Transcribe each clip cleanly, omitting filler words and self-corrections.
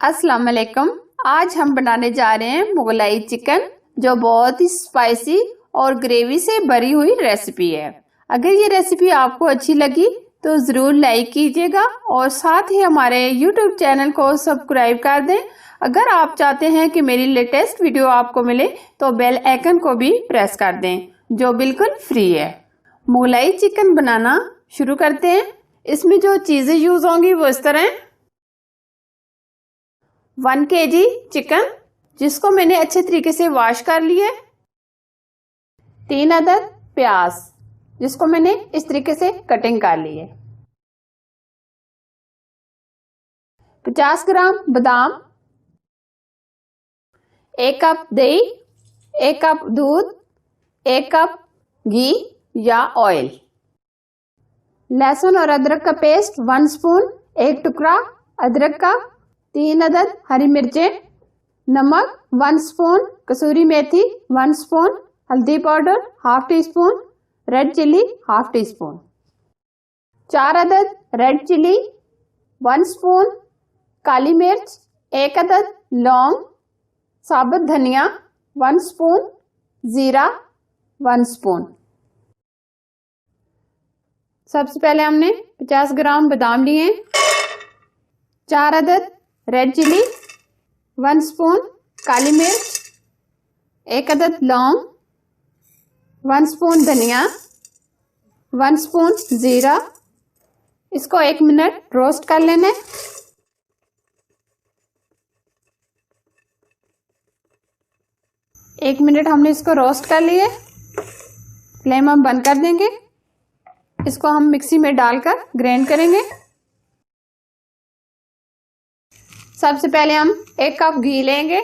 अस्सलाम वालेकुम। आज हम बनाने जा रहे हैं मुगलाई चिकन, जो बहुत ही स्पाइसी और ग्रेवी से भरी हुई रेसिपी है। अगर ये रेसिपी आपको अच्छी लगी तो ज़रूर लाइक कीजिएगा और साथ ही हमारे YouTube चैनल को सब्सक्राइब कर दें। अगर आप चाहते हैं कि मेरी लेटेस्ट वीडियो आपको मिले तो बेल आइकन को भी प्रेस कर दें, जो बिल्कुल फ्री है। मुगलाई चिकन बनाना शुरू करते हैं। इसमें जो चीज़ें यूज़ होंगी वो इस तरह हैं। 1 kg चिकन, जिसको मैंने अच्छे तरीके से वॉश कर लिया। 3 अदद प्याज, जिसको मैंने इस तरीके से कटिंग कर ली है। 50 ग्राम बादाम, 1 कप दही, 1 कप दूध, 1 कप घी या ऑयल। लहसुन और अदरक का पेस्ट 1 स्पून, 1 टुकड़ा अदरक का, 3 अदद हरी मिर्चें, नमक 1 स्पून, कसूरी मेथी 1 स्पून, हल्दी powder ½ teaspoon, red chilli ½ teaspoon, 4 अदद रेड चिली 1 स्पून, काली मिर्च 1 अदद, लौंग, साबुत धनिया 1 स्पून, जीरा 1 स्पून। सबसे पहले हमने 50 ग्राम बादाम लिए, 4 अदद रेड चिली, 1 स्पून काली मिर्च, 1 अदद लौंग, 1 स्पून धनिया, 1 स्पून जीरा। इसको 1 मिनट रोस्ट कर लेना है। एक मिनट हमने इसको रोस्ट कर लिया। फ्लेम हम बंद कर देंगे। इसको हम मिक्सी में डालकर ग्राइंड करेंगे। सबसे पहले हम 1 कप घी लेंगे,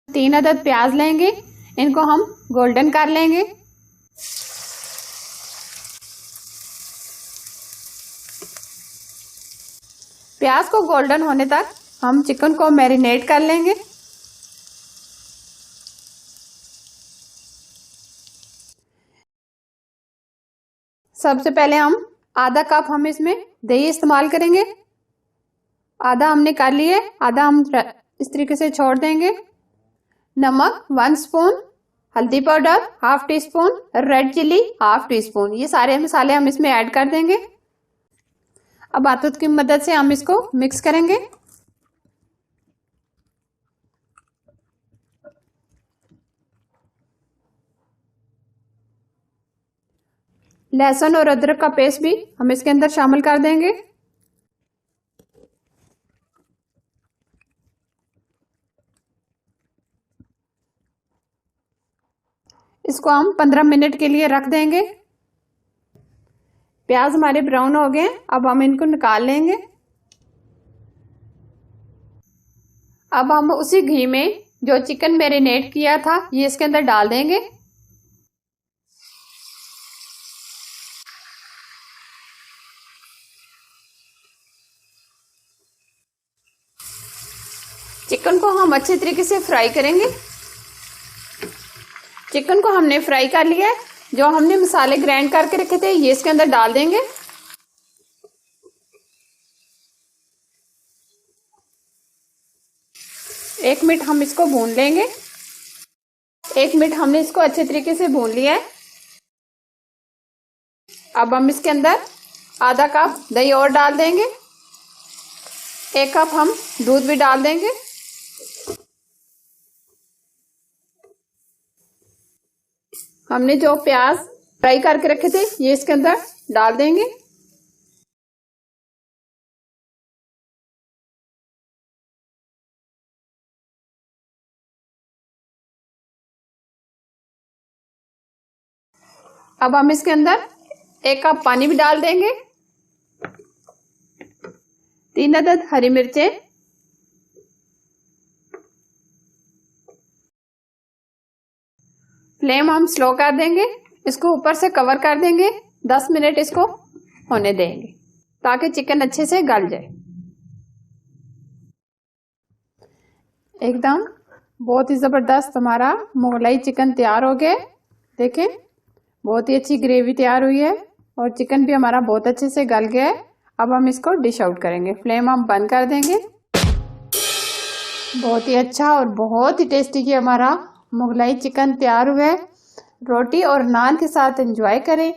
3 अदद प्याज लेंगे, इनको हम गोल्डन कर लेंगे। प्याज को गोल्डन होने तक हम चिकन को मैरिनेट कर लेंगे। सबसे पहले हम आधा कप हम इसमें दही इस्तेमाल करेंगे। आधा हमने कर लिया, आधा हम इस तरीके से छोड़ देंगे। नमक 1 स्पून, हल्दी powder ½ teaspoon, red chilli ½ teaspoon. ये सारे मसाले हम इसमें ऐड कर देंगे। अब हाथों की मदद से हम इसको मिक्स करेंगे। लहसुन और अदरक का पेस्ट भी हम इसके अंदर शामिल कर देंगे। इसको हम 15 मिनट के लिए रख देंगे। प्याज हमारे ब्राउन हो गए, अब हम इनको निकाल लेंगे। अब हम उसी घी में जो चिकन मैरिनेट किया था ये इसके अंदर डाल देंगे। चिकन को हम अच्छे तरीके से फ्राई करेंगे। चिकन को हमने फ्राई कर लिया है। जो हमने मसाले ग्राइंड करके रखे थे ये इसके अंदर डाल देंगे। एक मिनट हम इसको भून लेंगे। 1 मिनट हमने इसको अच्छे तरीके से भून लिया है। अब हम इसके अंदर आधा कप दही और डाल देंगे। 1 कप हम दूध भी डाल देंगे। हमने जो प्याज फ्राई करके रखे थे ये इसके अंदर डाल देंगे। अब हम इसके अंदर 1 कप पानी भी डाल देंगे। 3 अदद हरी मिर्चें, फ्लेम हम स्लो कर देंगे। इसको ऊपर से कवर कर देंगे। 10 मिनट इसको होने देंगे ताकि चिकन अच्छे से गल जाए। एकदम बहुत ही ज़बरदस्त हमारा मुगलाई चिकन तैयार हो गया। देखें, बहुत ही अच्छी ग्रेवी तैयार हुई है और चिकन भी हमारा बहुत अच्छे से गल गया है। अब हम इसको डिश आउट करेंगे। फ्लेम हम बंद कर देंगे। बहुत ही अच्छा और बहुत ही टेस्टी की हमारा मुगलाई चिकन तैयार हुआ है। रोटी और नान के साथ एंजॉय करें।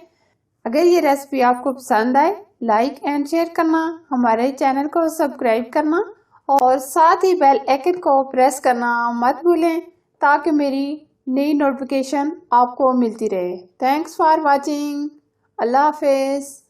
अगर ये रेसिपी आपको पसंद आए, लाइक एंड शेयर करना, हमारे चैनल को सब्सक्राइब करना और साथ ही बेल आइकन को प्रेस करना मत भूलें, ताकि मेरी नई नोटिफिकेशन आपको मिलती रहे। Thanks for watching. Allah Hafiz.